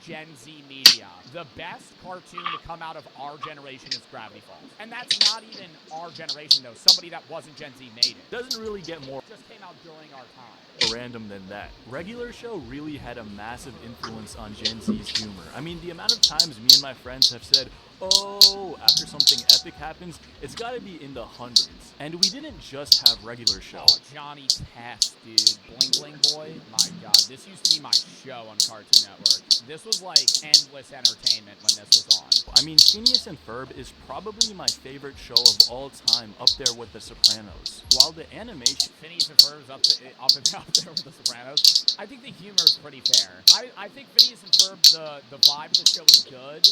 Gen Z media, the best cartoon to come out of our generation is Gravity Falls. And that's not even our generation, though. Somebody that wasn't Gen Z made it. Doesn't really get more Just came out during our time. random than that. Regular Show really had a massive influence on Gen Z's humor. I mean, the amount of times me and my friends have said, oh, after something epic happens, it's gotta be in the hundreds. And we didn't just have Regular Show. Oh, Johnny Test, dude. Bling Bling Boy. My God, this used to be my show on Cartoon Network. This was like endless entertainment when this was on. I mean, Phineas and Ferb is probably my favorite show of all time, up there with The Sopranos. While the animation... Phineas and Ferb's up there with The Sopranos. I think the humor is pretty fair. I think Phineas and Ferb, the vibe of the show was good.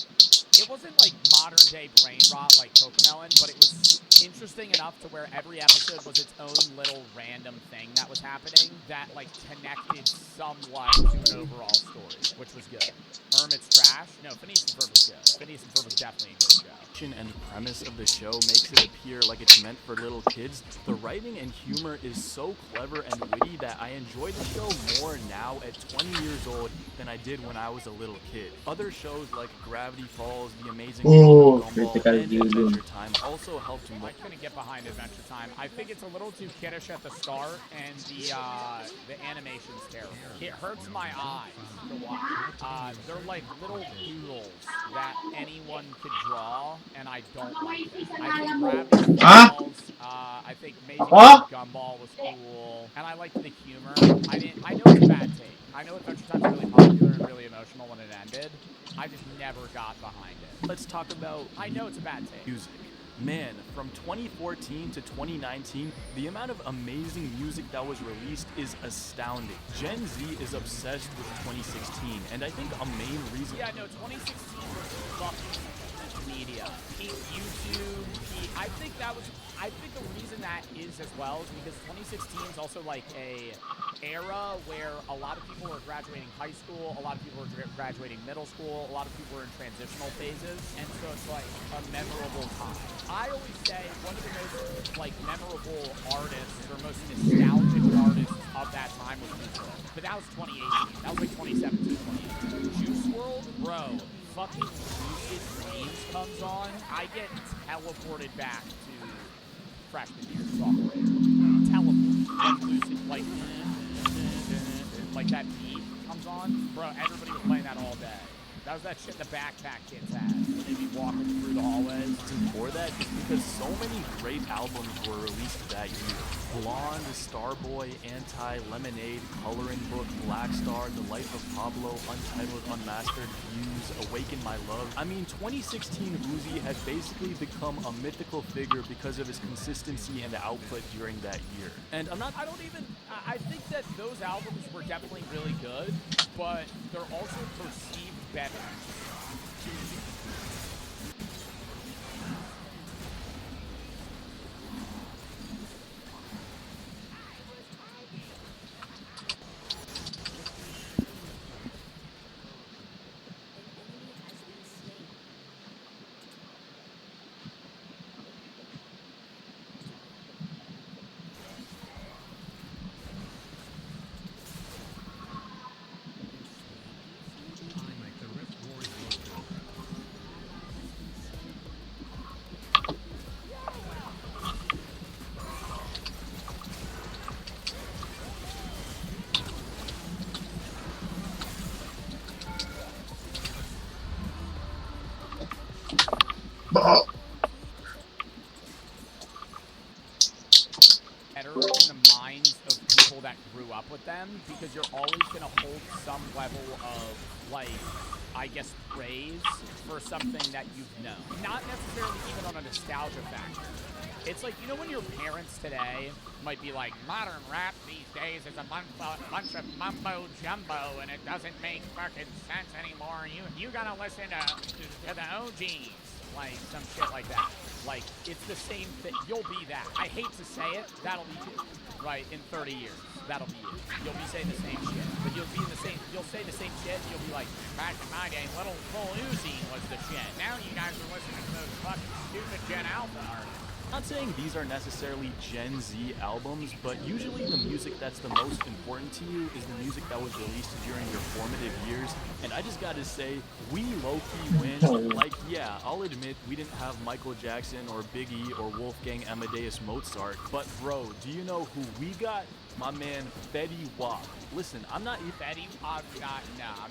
It wasn't like modern day brain rot like Cocomelon, but it was interesting enough to where every episode was its own little random thing that was happening that like connected somewhat to an overall story, which was good. Ermit's trash? No, Phineas and Ferb was good. Phineas and Ferb was definitely a good show. And premise of the show makes it appear like it's meant for little kids. The writing and humor is so clever and witty that I enjoy the show more now at 20 years old than I did when I was a little kid. Other shows like Gravity Falls, The Amazing World of Gumball, critical and view dun. Adventure Time also helped me. I couldn't get behind Adventure Time. I think it's a little too kiddish at the start, and the animation's terrible. It hurts my eyes to watch. They're like little doodles that anyone could draw, and I don't like it. I think Gravity Falls, I think Amazing World Gumball was cool, and I liked the humor. I know it's a bad take. I know Adventure Time's really popular and really emotional when it ended. I just never got behind it. Let's talk about I know it's a bad take. music. Man, from 2014 to 2019, the amount of amazing music that was released is astounding. Gen Z is obsessed with 2016, and I think a main reason... Yeah, no, 2016 was fucking media. YouTube, I think the reason that is as well is because 2016 is also like a era where a lot of people are graduating high school, a lot of people are graduating middle school, a lot of people are in transitional phases, and so it's like a memorable time. I always say one of the most like memorable artists or most nostalgic artists of that time was Juice WRLD. But that was 2018. That was like 2017, 2018. Juice WRLD, bro. Fucking Lucid Dreams comes on, I get teleported back to freshman year sophomore year. Teleport. Like that beat comes on, bro. Everybody was playing that all day. That was that shit the backpack kids had. They'd be walking through the hallways. And for that is because so many great albums were released that year. Blonde, Starboy, Anti, Lemonade, Coloring Book, Black Star, The Life of Pablo, Untitled, Unmastered, Fuse, Awaken My Love. I mean, 2016 Uzi has basically become a mythical figure because of his consistency and output during that year. And I think that those albums were definitely really good, but they're also perceived better. Better in the minds of people that grew up with them, because you're always going to hold some level of, like, I guess, praise for something that you've known. Not necessarily even on a nostalgia factor. It's like, you know when your parents today might be like, modern rap these days is a bunch of mumbo jumbo and it doesn't make fucking sense anymore. You gotta listen to the OGs. Like, some shit like that. Like, it's the same thing. You'll be that. I hate to say it. That'll be you, right, in 30 years. that'll be you. You'll be saying the same shit, but you'll say the same shit, and you'll be like, back in my day, Little Uzi was the shit. Now you guys are listening to those fucking stupid Gen Alpha artists. Not saying these are necessarily Gen Z albums, but usually the music that's the most important to you is the music that was released during your formative years. And I just gotta say, we low-key win. Like, yeah, I'll admit we didn't have Michael Jackson or Biggie or Wolfgang Amadeus Mozart, but bro, do you know who we got? My man Fetty Wap. Listen, I'm not Fetty. I'm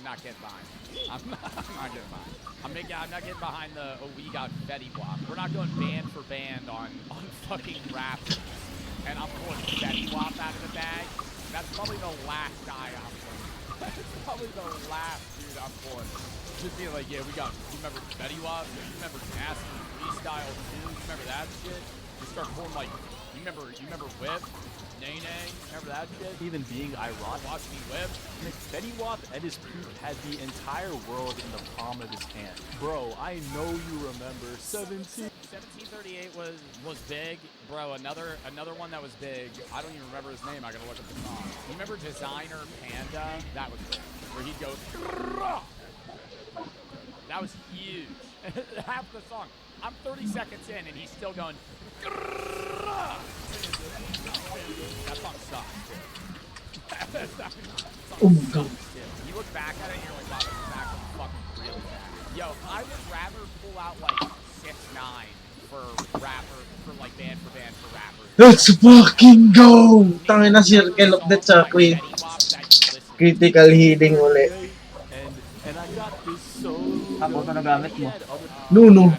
not getting behind. I'm not getting behind. I'm not getting behind the we got Fetty Wap. We're not going band for band on fucking rap. And I'm pulling Fetty Wap out of the bag. That's probably the last guy I'm pulling. That's probably the last dude I'm pulling. Just being like, yeah, we got. You remember Fetty Wap? You remember Nasty Freestyle 2? You remember that shit? You start pulling like. You remember Whip? Nay, remember that shit? even being ironic. Watch me whip. Fetty Wap at his peak had the entire world in the palm of his hand. Bro, I know you remember 1738 was big, bro. Another one that was big. I don't even remember his name. I gotta look up the song. You remember Designer Panda? That was big. Where he'd go. That was huge. Half the song. I'm 30 seconds in and he's still going. That song sucks, dude. You look back at it and you're like, wow, this is actually fucking really bad. Yo, I would rather pull out like 6ix9ine for like band for rappers. Let's fucking go! Tangin na circle of death sa critical healing uli. And I got this so Ako ito nagamit mo. Nunu.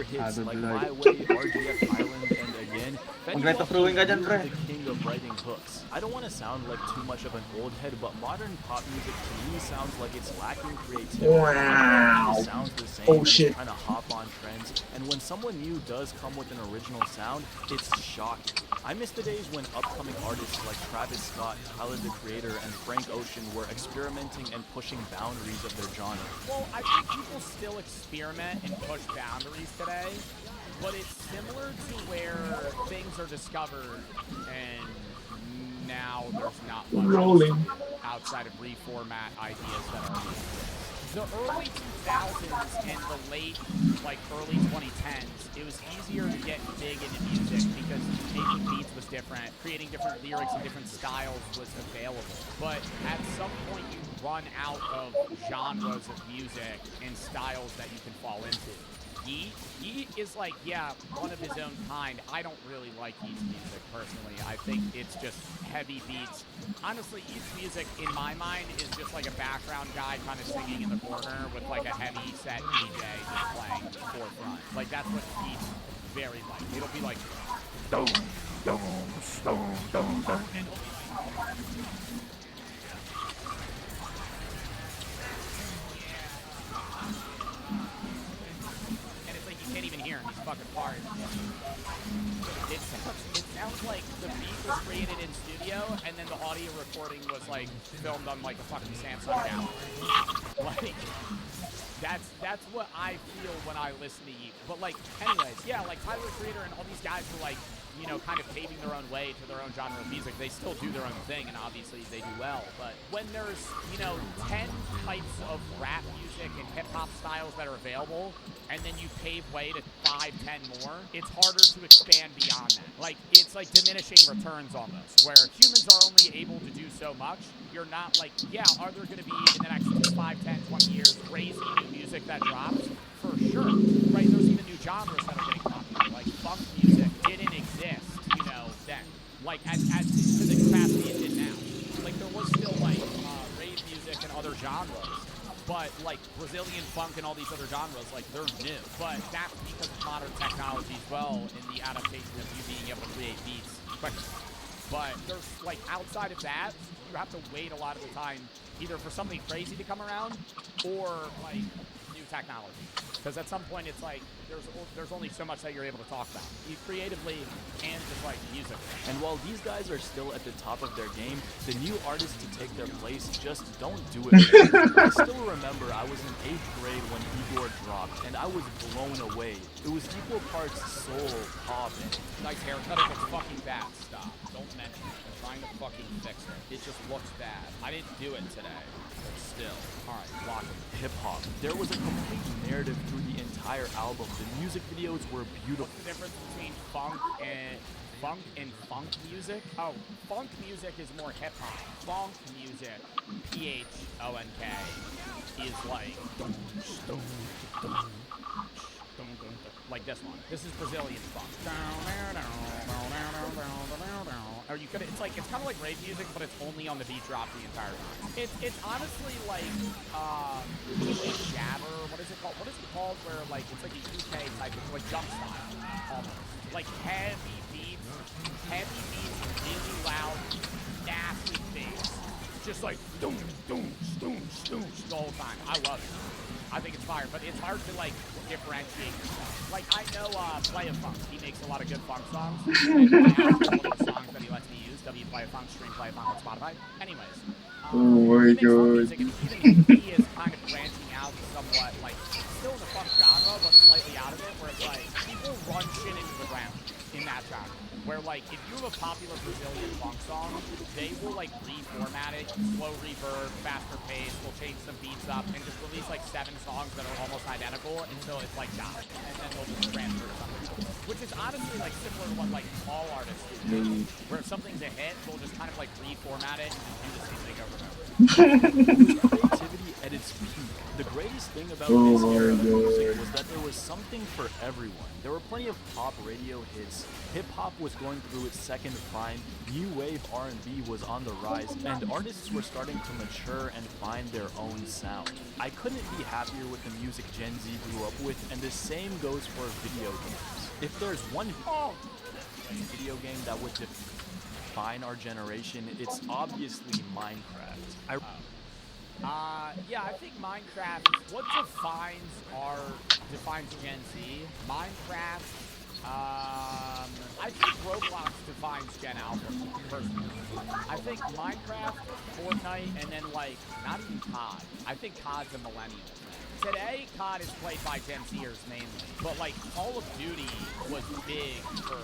hits like My Way, RGF Island, and again. Mag-retro-throwing ka dyan, pre. The king of writing hooks. I don't want to sound like too much of an old head, but modern pop music to me sounds like it's lacking creativity. Wow. It sounds the same. Oh shit. Trying to hop on trends, and when someone new does come with an original sound, it's shocking. I miss the days when upcoming artists like Travis Scott, Tyler the Creator, and Frank Ocean were experimenting and pushing boundaries of their genre. Well, I think people still experiment and push boundaries today, but it's similar to where things are discovered and now there's not much outside of reformat ideas that are the early 2000s and the late, like early 2010s, it was easier to get big into music because making beats was different, creating different lyrics and different styles was available. But at some point you run out of genres of music and styles that you can fall into. He is like, yeah, one of his own kind. I don't really like Yeat's music personally. I think it's just heavy beats. Honestly, Yeat's music, in my mind, is just like a background guy kind of singing in the corner with like a heavy set DJ just playing forefront. Like that's what Yeat's very like. It'll be like, dum, dum, dum, dum, dum, and can't even hear him. He's fucking farting. It sounds like the beat was created in studio, and then the audio recording was like filmed on like a fucking Samsung gallery. Like that's what I feel when I listen to Yeat. But like, anyways, yeah, like Tyler the Creator and all these guys were like, you know, kind of paving their own way to their own genre of music. They still do their own thing, and obviously they do well. But when there's, you know, 10 types of rap music and hip-hop styles that are available, and then you pave way to 5, 10 more, it's harder to expand beyond that. Like, it's like diminishing returns almost, where humans are only able to do so much. You're not like, yeah, are there going to be, in the next 5, 10, 20 years, crazy new music that drops? For sure. Right? There's even new genres that are getting popular. Like, funk music didn't exist, you know, then. Like, as to the capacity it did now. Like, there was still, like, rave music and other genres. But, like, Brazilian funk and all these other genres, like, they're new. But that's because of modern technology as well in the adaptation of you being able to create beats quicker. But there's, like, outside of that, you have to wait a lot of the time either for something crazy to come around or, like, new new technology. Because at some point, it's like there's only so much that you're able to talk about, creatively and just like musically. And while these guys are still at the top of their game, the new artists to take their place just don't do it. I still remember I was in 8th grade when Igor dropped, and I was blown away. It was equal parts soul, pop, and Nice haircut if it's fucking bad. Stop. Don't mention it. I'm trying to fucking fix it. It just looks bad. I didn't do it today. But still. Alright, lock it. hip-hop. There was a complete narrative through the entire album. The music videos were beautiful. What's the difference between funk and funk music? Oh, funk music is more hip-hop. Funk music, P-H-O-N-K, is like this one. This is Brazilian funk. Or you could, it's kind of like rave music, but it's only on the beat drop the entire time. It's honestly like jabber. What is it called? What is it called? Where like it's like a UK type of like jump style, almost like heavy beats, really loud, nasty bass, just like doom doom doom doom the whole time. I love it. I think it's fire, but it's hard to like differentiate yourself. Like I know Play a Funk. He makes a lot of good funk songs. And I have one of the songs that he lets me use. Play a Funk, stream Play a Funk on Spotify. Anyways, Oh my he makes funk god. music, and even he is kind of branching out somewhat, like still in the funk genre, but slightly out of it. Where it's like people run shit into the ground in that genre. Where like if you have a popular Brazilian funk song, they will like reformat it, slow reverb, faster pace, will change some beats up, and just release like 7 songs that are almost identical until it's like died, and then they'll just transfer to something else. Which is honestly like similar to what like all artists do, where if something's a hit, they'll just kind of like reformat it and do the same thing over and over. Creativity at its peak. The greatest thing about this era of music was that there was something for everyone. There were plenty of pop radio hits. Hip-hop was going through its second prime. New wave R&B was on the rise, and artists were starting to mature and find their own sound. I couldn't be happier with the music Gen Z grew up with, and the same goes for video games. If there's one video game that would define our generation, it's obviously Minecraft. Yeah, I think Minecraft, what defines Gen Z? Minecraft, I think Roblox defines Gen Alpha, personally. I think Minecraft, Fortnite, and then, like, not even COD. I think COD's a millennial thing. Today, COD is played by Gen Zers mainly, but, like, Call of Duty was big for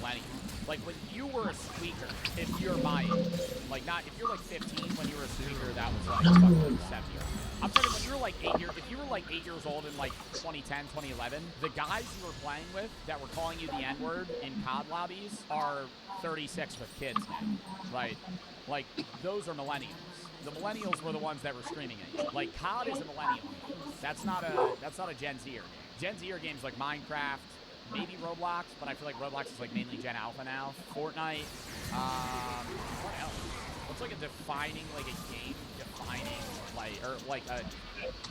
millennials. Like, when you were a squeaker, if you're my age, like, not, if you're, like, 15 when you were a squeaker, that was, like, fucking 7 years. I'm talking when you were, like, if you were, like, 8 years old in, like, 2010, 2011, the guys you were playing with that were calling you the N-word in COD lobbies are 36 with kids now. Like, those are millennials. The millennials were the ones that were screaming at you. Like, COD is a millennial game. That's not a Gen Zer game. Gen Zer games like Minecraft, maybe Roblox, but I feel like Roblox is like mainly Gen Alpha now. Fortnite, what else? What's like a defining, like a game-defining, like, or like a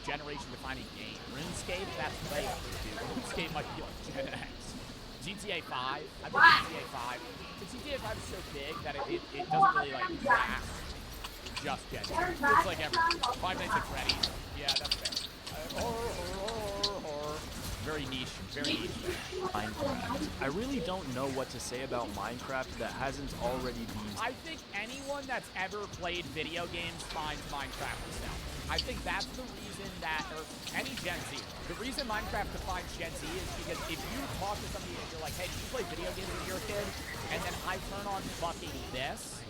generation-defining game? RuneScape, that's way up there, dude. RuneScape might be like Gen X. GTA 5, I think GTA 5. But GTA 5 is so big that it doesn't really like grasp just Gen Z. It's like everything. Five Nights at Freddy's, yeah, that's fair. Horror. Very niche, very niche. Minecraft. I really don't know what to say about Minecraft that hasn't already been. I think anyone that's ever played video games finds Minecraft nostalgic. I think that's the reason that, or any Gen Z, the reason Minecraft defines Gen Z is because if you talk to somebody and you're like, hey, did you play video games when you were a kid? And then I turn on fucking this,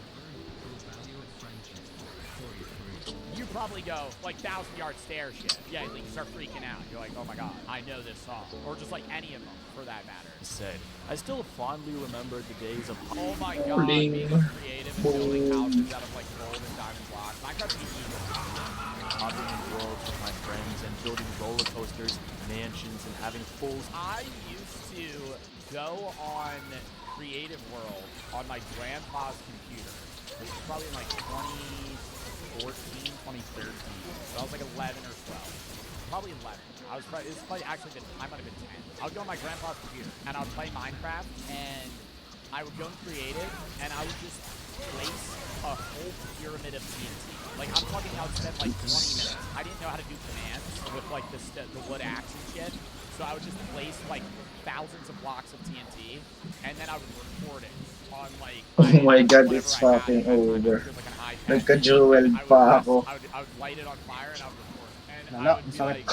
you probably go, like, 1,000-yard stare shit. Yeah, like, you start freaking out. You're like, oh my god, I know this song. Or just, like, any of them, for that matter. Said. I still fondly remember the days of Oh my god, being creative and building houses out of, like, gold and diamond blocks. Minecraft's the evil. hopping in worlds with my friends and building roller coasters, mansions, and having full. I used to go on Creative World on my grandpa's computer. This was probably in, like, 2014, 2013. So I was like 11 or 12. Probably 11. This is probably actually I might have been 10. I would go on my grandpa's computer and I would play Minecraft, and I would go and create it, and I would just place a whole pyramid of TNT. Like, I'm talking I would spend like 20 minutes. I didn't know how to do commands with like the wood axe and shit, so I would just place like thousands of blocks of TNT, and then I would record it on like Oh my God, whatever it's I had fucking at that time. I over. think it was like an iPad. Nagka-jewel I would pa press, ako. I would light it on fire, and I would record it. And Lala, I would be masakit. like,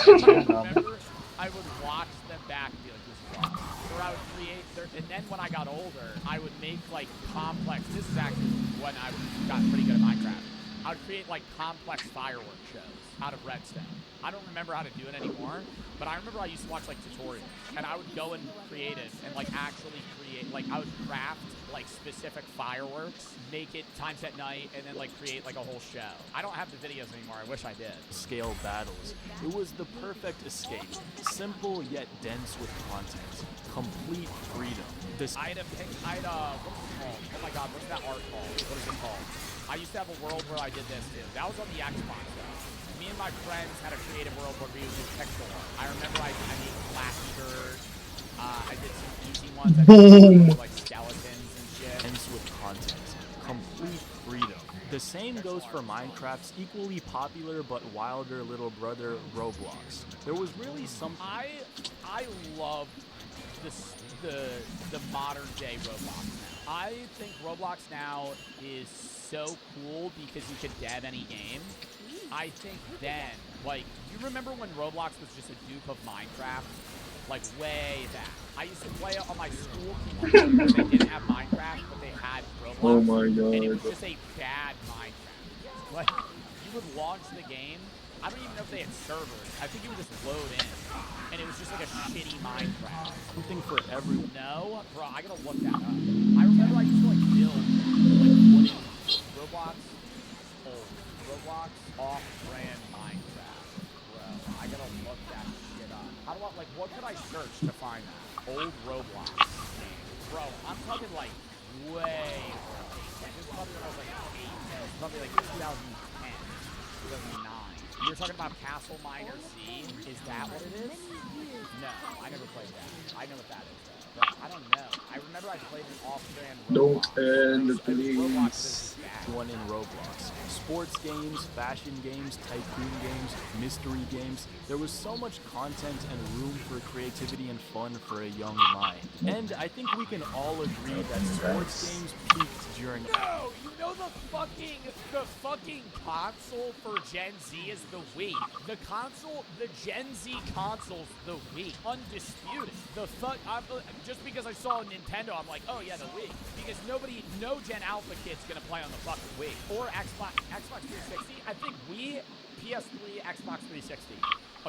I remember I would watch them back and be like, this is awesome. Or I would create, and then when I got older, I would make like complex, this is actually when I got pretty good at Minecraft. I would create like complex fireworks shows out of redstone. I don't remember how to do it anymore, but I remember I used to watch like tutorials, and I would go and create it and like actually create, like I would craft like specific fireworks, make it times at night, and then like create like a whole show. I don't have the videos anymore. I wish I did. Scale battles. It was the perfect escape. Simple yet dense with content. Complete freedom. This I had what was it called? Oh my God, what's that art called? What is it called? I used to have a world where I did this too. That was on the Xbox though. Me and my friends had a creative world where we would do pixel art. I remember I made Flappy Bird. I did some easy ones. I did like skeletons and shit. ends with content. Complete freedom. The same goes for Minecraft's equally popular but wilder little brother, Roblox. There was really some. I love the modern day Roblox now. I think Roblox now is so cool because you can dev any game. I think then, like, you remember when Roblox was just a dupe of Minecraft? Like, way back. I used to play it on my school computer where they didn't have Minecraft, but they had Roblox. Oh my God. And it was just a bad Minecraft. Like, you would launch the game. I don't even know if they had servers. I think you would just load in. And it was just like a shitty Minecraft. Something for everyone. No? Bro, I gotta look that up. I remember I used to, like, build, like, wooden Roblox. Old. Roblox off-brand Minecraft. Bro, I gotta look that shit up. How do I, like, what could I search to find that? Old Roblox. Bro, I'm talking, like, way early. This was probably when I was, like, 8. It was probably, like, 2010, 2009. You're talking about Castle Miner C? Is that what it is? No, I never played that. I know what that is, though. But I don't know. I remember I played an off-brand Don't Roblox. end, Roblox please. is bad. One in Roblox. Sports games, fashion games, tycoon games, mystery games. There was so much content and room for creativity and fun for a young mind. And I think we can all agree that sports games peaked during. No, you know the fucking console for Gen Z is the Wii. The Gen Z console's the Wii. Undisputed. Just because I saw Nintendo, I'm like, oh yeah, the Wii. Because no Gen Alpha kid's gonna play on the fucking Wii. Or Xbox 360. I think Wii, PS3, Xbox 360.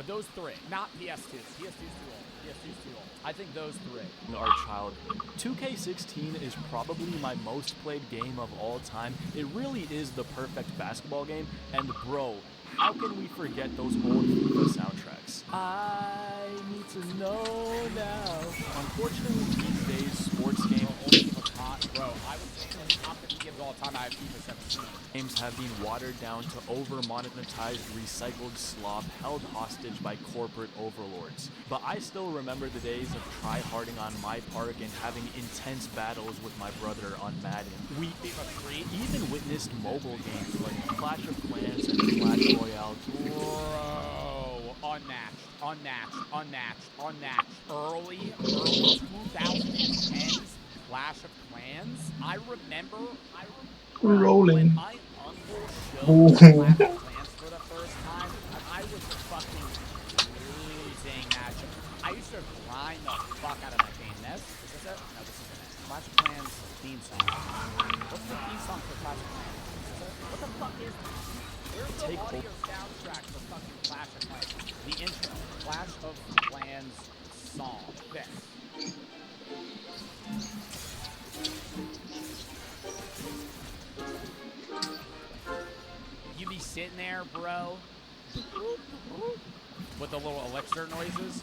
Those three. Not PS2. PS2's too old. PS2's too old. I think those three. In our childhood. 2K16 is probably my most played game of all time. It really is the perfect basketball game. And bro, how can we forget those old FIFA soundtracks? I need to know now. Unfortunately, these days, sports games. Bro, I was thinking top 50 games all the time. I have FIFA 17. Games have been watered down to over-monetized, recycled slop held hostage by corporate overlords. But I still remember the days of try-harding on my park and having intense battles with my brother on Madden. We even witnessed mobile games like Clash of Clans and Clash Royale. Bro, unmatched. Early 2010s Clash of Clans. I remember Rolling. when my uncle showed Clash of Clans for the first time. I was fucking losing that shit. I used to grind the fuck out of that game. Is this it? No, this isn't it. Clash of Clans theme song. What's the theme song for Clash of Clans? Is this it? What the fuck is this? Where's the audio soundtrack for fucking Clash of Clans? The intro. Clash of Clans song. This. You be sitting there, bro, with the little elixir noises.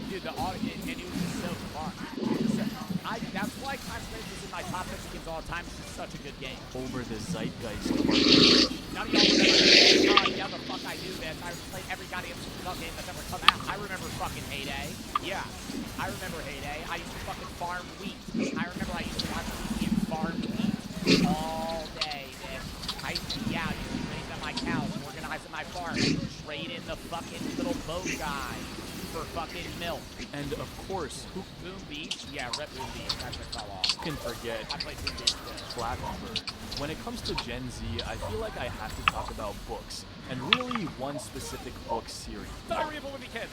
Dude, the audio, and it was just so fun. That's why Clash of Clans is in my top 50 games all the time. It's just such a good game. Over the zeitgeist of our generation. None of y'all remember. Yeah, the fuck I do, bitch. I play every goddamn Super Bowl game that's ever come out. I remember fucking Heyday. Yeah, I remember Heyday. I used to fucking farm wheat. I remember I used to watch TV and farm wheat all day, bitch. I used to be out, used to be raising my cows, organizing my farm, trade in the fucking little boat guy for fucking milk. And of course, who Boom Beach? Yeah, Rep Boom Beach. That's what fell off. can forget I played Boom Beach too. Black Umber? When it comes to Gen Z, I feel like I have to talk about books, and really one specific book series. Diary of a Wimpy Kid.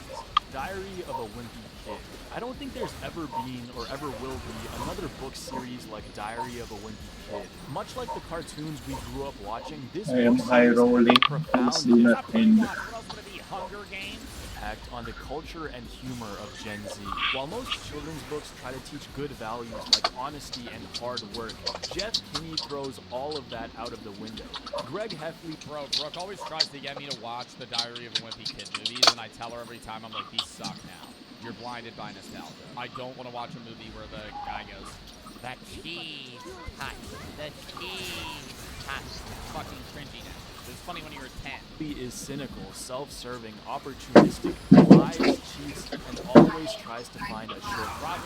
Diary of a Wimpy Kid. I don't think there's ever been or ever will be another book series like Diary of a Wimpy Kid. Much like the cartoons we grew up watching, this I am book high series rolling. had a profound Please do not end. What else would it be? Hunger Games? impact on the culture and humor of Gen Z. While most children's books try to teach good values like honesty and hard work, Jeff Kinney throws all of that out of the window. Greg Heffley... Bro, Brooke always tries to get me to watch the Diary of a Wimpy Kid movies, and I tell her every time, I'm like, these suck now. You're blinded by nostalgia. I don't want to watch a movie where the guy goes, that cheese hot, the cheese hot. Fucking cringy now. It was funny when you were 10. He is cynical, self-serving, opportunistic, lies, cheats, and always tries to find a shortcut.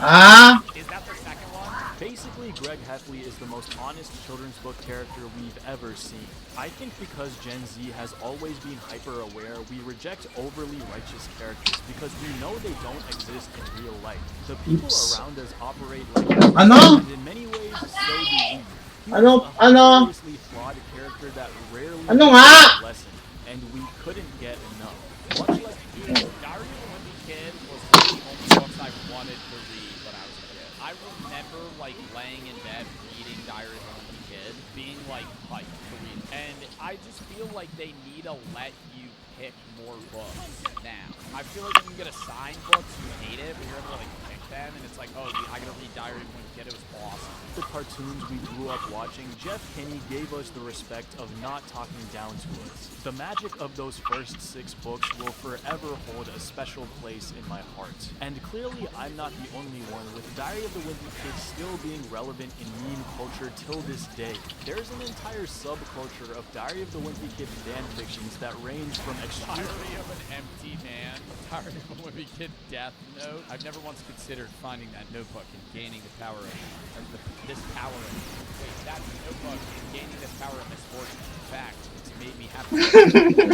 Ah! Is that the second one? Basically, Greg Heffley is the most honest children's book character we've ever seen. I think because Gen Z has always been hyper-aware, we reject overly righteous characters because we know they don't exist in real life. The people around us operate like us, Ano? and in many ways, so do we. He Ano? was a hilariously flawed character that rarely Ano learned nga? a lesson, and we couldn't get enough. Much like Dude, Diary of a Wimpy Kid was one of the only books I wanted to read when I was a kid. I remember, like, laying in bed reading Diary of a Wimpy Kid, being, like, hyped to read it. And I just feel like they need to let you pick more books now. I feel like when you get assigned books, you hate it, but you're able to, like, pick them, and it's like, oh, I gotta read Diary of a Wimpy Kid, it was awesome. the cartoons we grew up watching, Jeff Kinney gave us the respect of not talking down to us. The magic of those first 6 books will forever hold a special place in my heart. And clearly, I'm not the only one, with Diary of the Wimpy Kid still being relevant in meme culture till this day. There's an entire subculture of Diary of the Wimpy Kid fanfictions that range from extreme... Diary of an Empty Man, Diary of a Wimpy Kid Death Note. I've never once considered finding that notebook and gaining the power of this power of... Wait, that notebook and gaining this power of misfortune. In fact, it's made me happy.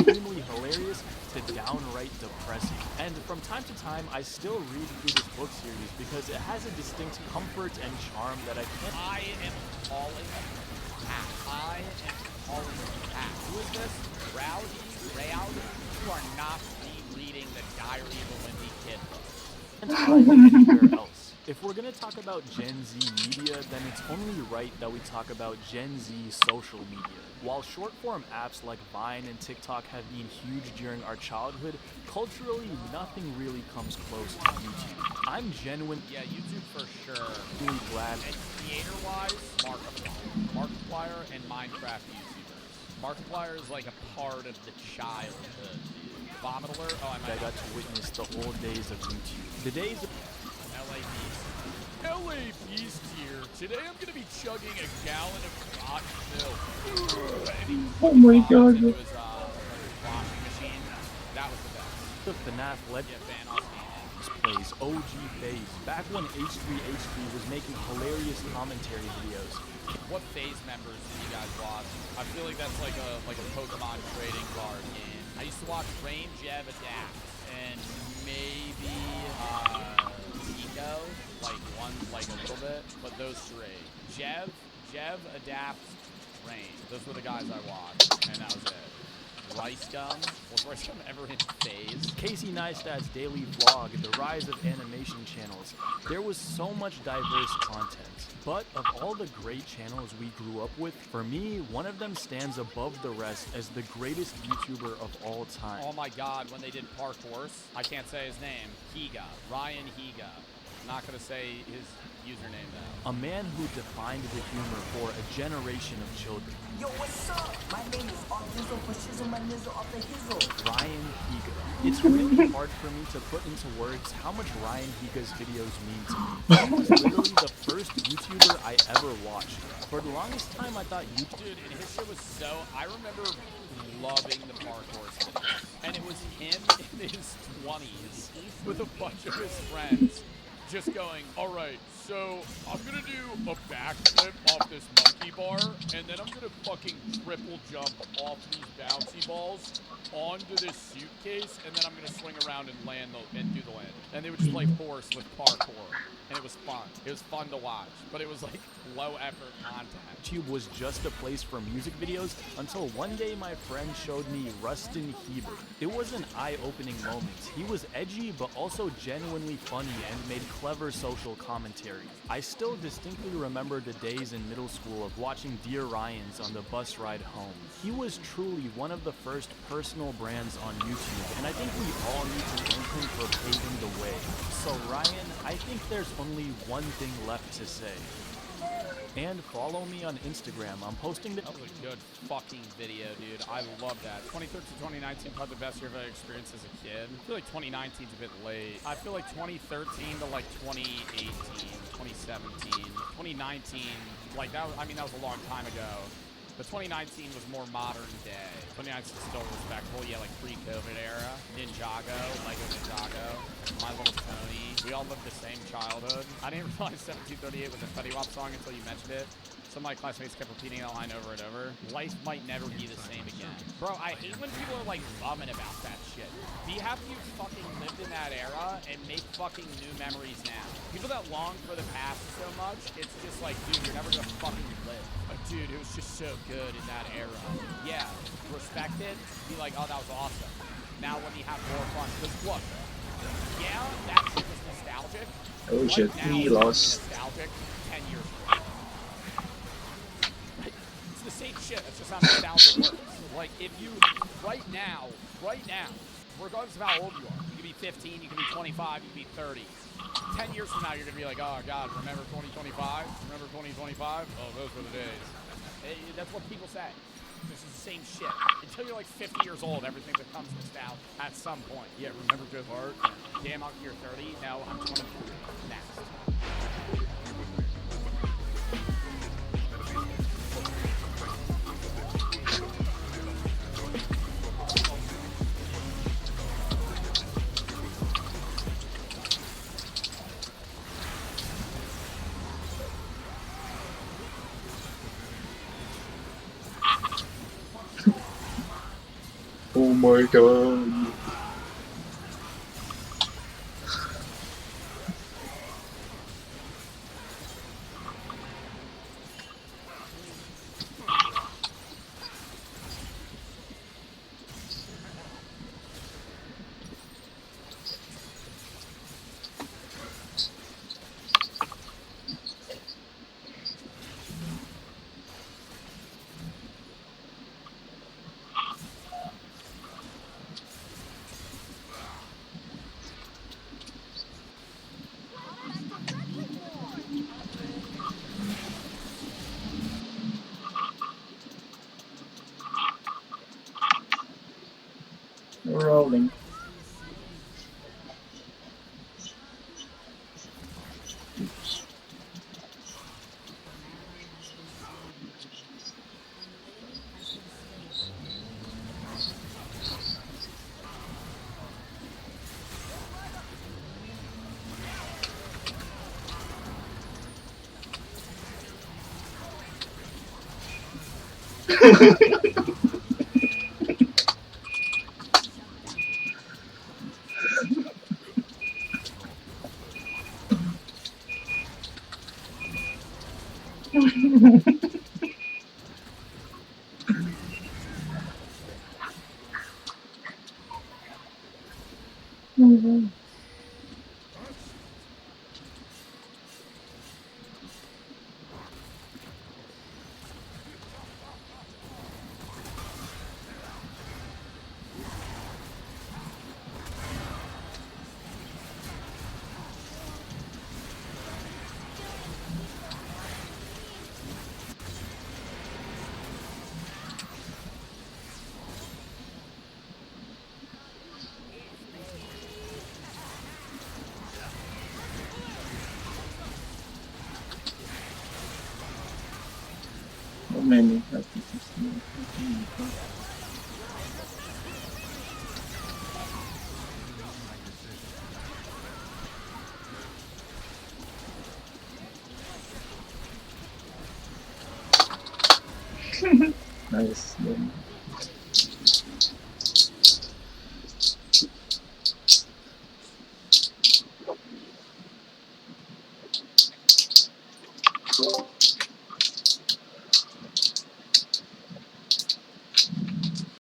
extremely hilarious to downright depressing. And from time to time, I still read through this book series because it has a distinct comfort and charm that I can't... I am calling Pat. I am calling Pat. Who is this? Rowdy? You are not rereading the Diary of a Wimpy Kid book. can't find anywhere else. If we're gonna talk about Gen Z media, then it's only right that we talk about Gen Z social media. While short-form apps like Vine and TikTok have been huge during our childhood, culturally, nothing really comes close to YouTube. I'm genuinely Yeah, YouTube for sure. glad And creator-wise, Markiplier and Minecraft YouTubers. Markiplier is like a part of the childhood, dude. Vomit alert? Oh, I I got to witness the old days of YouTube. The days of LA Beast. LA Beast here. Today I'm gonna be chugging a gallon of rotten milk. And he Oh my vomits god. into his, washing machine. That was the best. the FNAF Yeah, ban off me. plays OG phase, back when H3H3 was making hilarious commentary videos. What phase members did you guys watch? I feel like that's like a Pokemon trading card game. I used to watch Rain, Jev, Adapt, and maybe Nico, like a little bit, but those 3. Jev, Adapt, Rain. Those were the guys I watched, and that was it. Rice Gum? Was Rice Gum ever in phase? Casey Neistat's daily vlog, the rise of animation channels. There was so much diverse content. But of all the great channels we grew up with, for me, one of them stands above the rest as the greatest YouTuber of all time. Oh my god, when they did Park Horse, I can't say his name. Higa. Ryan Higa. I'm not gonna say his username though. A man who defined the humor for a generation of children. Yo, what's up? My name is Artizo for Shizzle, my nizzle off the hizzle. Ryan Higa. It's really hard for me to put into words how much Ryan Higa's videos mean to me. He was literally the first YouTuber I ever watched. For the longest time, I thought YouTube... Dude, and his shit was so... I remember loving the parkour videos. And it was him in his 20s with a bunch of his friends just going, all right, so I'm going to do a backflip off this monkey bar, and then I'm going to fucking triple jump off these bouncy balls onto this suitcase, and then I'm going to swing around and and do the land. And they would just play horse with parkour. And it was fun. It was fun to watch, but it was like low effort content. YouTube was just a place for music videos until one day my friend showed me Rustin Heber. It was an eye-opening moment. He was edgy but also genuinely funny and made clever social commentary. I still distinctly remember the days in middle school of watching Dear Ryans on the bus ride home. He was truly one of the first personal brands on YouTube, and I think we all need to thank him for paving the way. So Ryan, I think there's only one thing left to say. And follow me on Instagram. I'm posting the... That was a good fucking video, dude. I love that. 2013, 2019, probably the best year I've ever experienced as a kid. I feel like 2019 is a bit late. I feel like 2013 to like 2018, 2017, 2019, like that was, I mean, that was a long time ago. But 2019 was more modern day. 2019 is still respectable. Yeah, like pre-COVID era. Ninjago, Lego Ninjago, My Little Pony. We all lived the same childhood. I didn't realize 1738 was a Fetty Wap song until you mentioned it. Some of my classmates kept repeating that line over and over. Life might never be the same again. Bro, I hate when people are like bumming about that shit. Be happy you fucking lived in that era and make fucking new memories now. People that long for the past so much, it's just like, dude, you're never gonna fucking live. Like, dude, it was just so good in that era. Yeah, respect it. Be like, oh, that was awesome. Now let me have more fun. Because look, yeah, that shit was nostalgic. Oh shit, Right now, we it's lost. nostalgic 10 years ago. It's the same shit. That's just how nostalgia works. Like, if you, right now, regardless of how old you are, you can be 15, you can be 25, you can be 30. 10 years from now, you're going to be like, oh, God, remember 2025? Remember 2025? Oh, those were the days. That's what people say. This is the same shit. Until you're like 50 years old, everything becomes nostalgic at some point. Yeah, remember Joe Hart? Damn, you're 30. Now I'm 23. Next. Oh my god. Rolling. So many. Nice. Then.